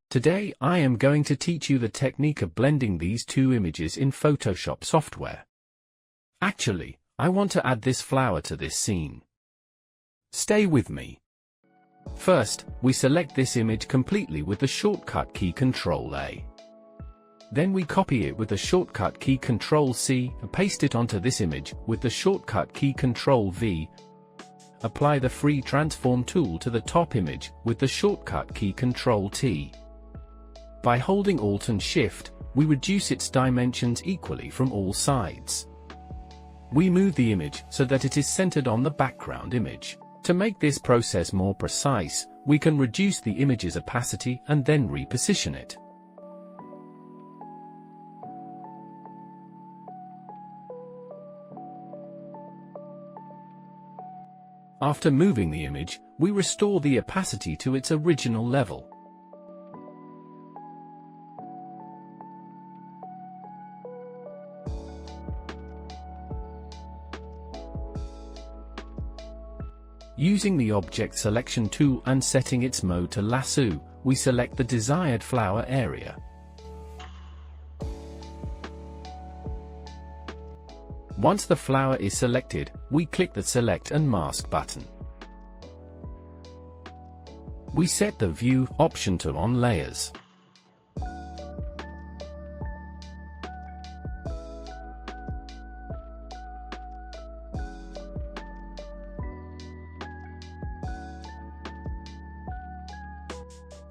Today I am going to teach you the technique of blending these two images in Photoshop software. Actually, I want to add this flower to this scene. Stay with me. First, we select this image completely with the shortcut key Ctrl-A. Then we copy it with the shortcut key Ctrl-C and paste it onto this image with the shortcut key Ctrl-V. Apply the free transform tool to the top image with the shortcut key Ctrl-T. By holding Alt and Shift, we reduce its dimensions equally from all sides. We move the image so that it is centered on the background image. To make this process more precise, we can reduce the image's opacity and then reposition it. After moving the image, we restore the opacity to its original level. Using the Object Selection tool and setting its mode to lasso, we select the desired flower area. Once the flower is selected, we click the Select and Mask button. We set the View option to On Layers.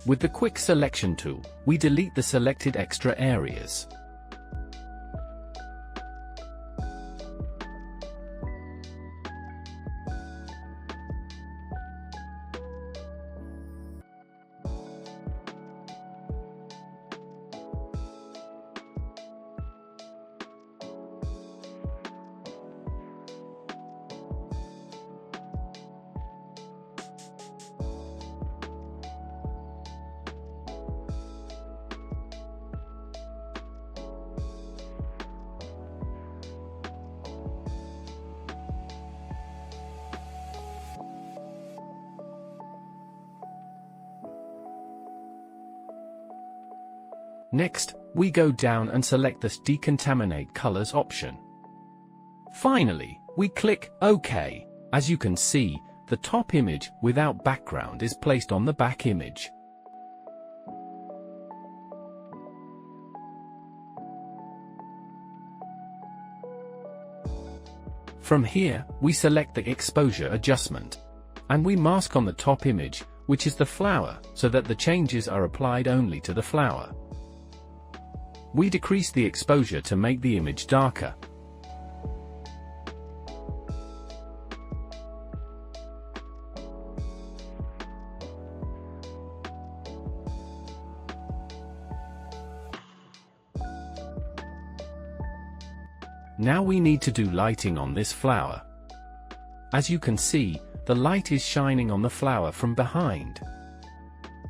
With the Quick Selection tool, we delete the selected extra areas. Next, we go down and select the Decontaminate Colors option. Finally, we click OK. As you can see, the top image without background is placed on the back image. From here, we select the exposure adjustment. And we mask on the top image, which is the flower, so that the changes are applied only to the flower. We decrease the exposure to make the image darker. Now we need to do lighting on this flower. As you can see, the light is shining on the flower from behind.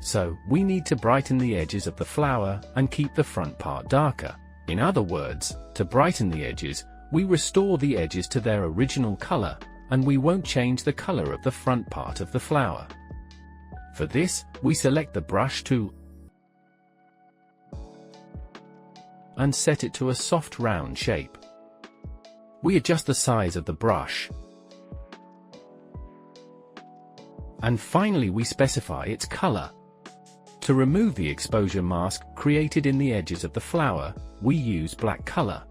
So, we need to brighten the edges of the flower and keep the front part darker. In other words, to brighten the edges, we restore the edges to their original color, and we won't change the color of the front part of the flower. For this, we select the Brush tool and set it to a soft round shape. We adjust the size of the brush. And finally we specify its color. To remove the exposure mask created in the edges of the flower, we use black color.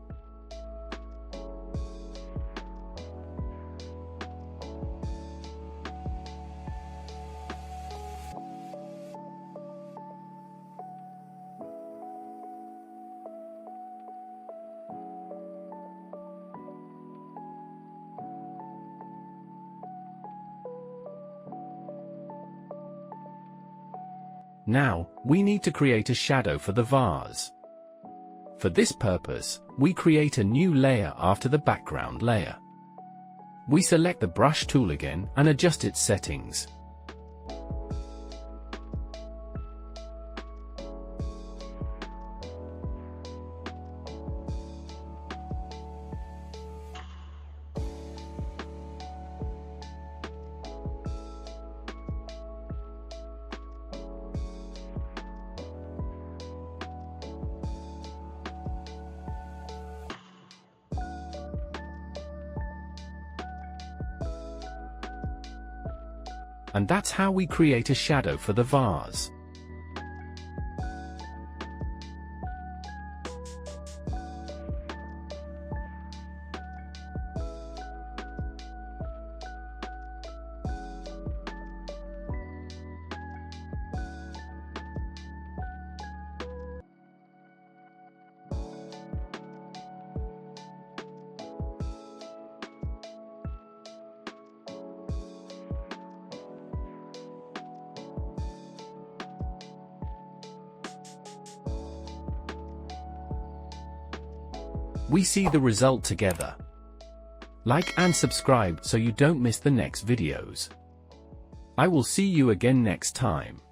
Now, we need to create a shadow for the vase. For this purpose, we create a new layer after the background layer. We select the Brush tool again and adjust its settings. And that's how we create a shadow for the vase. We see the result together. Like and subscribe so you don't miss the next videos. I will see you again next time.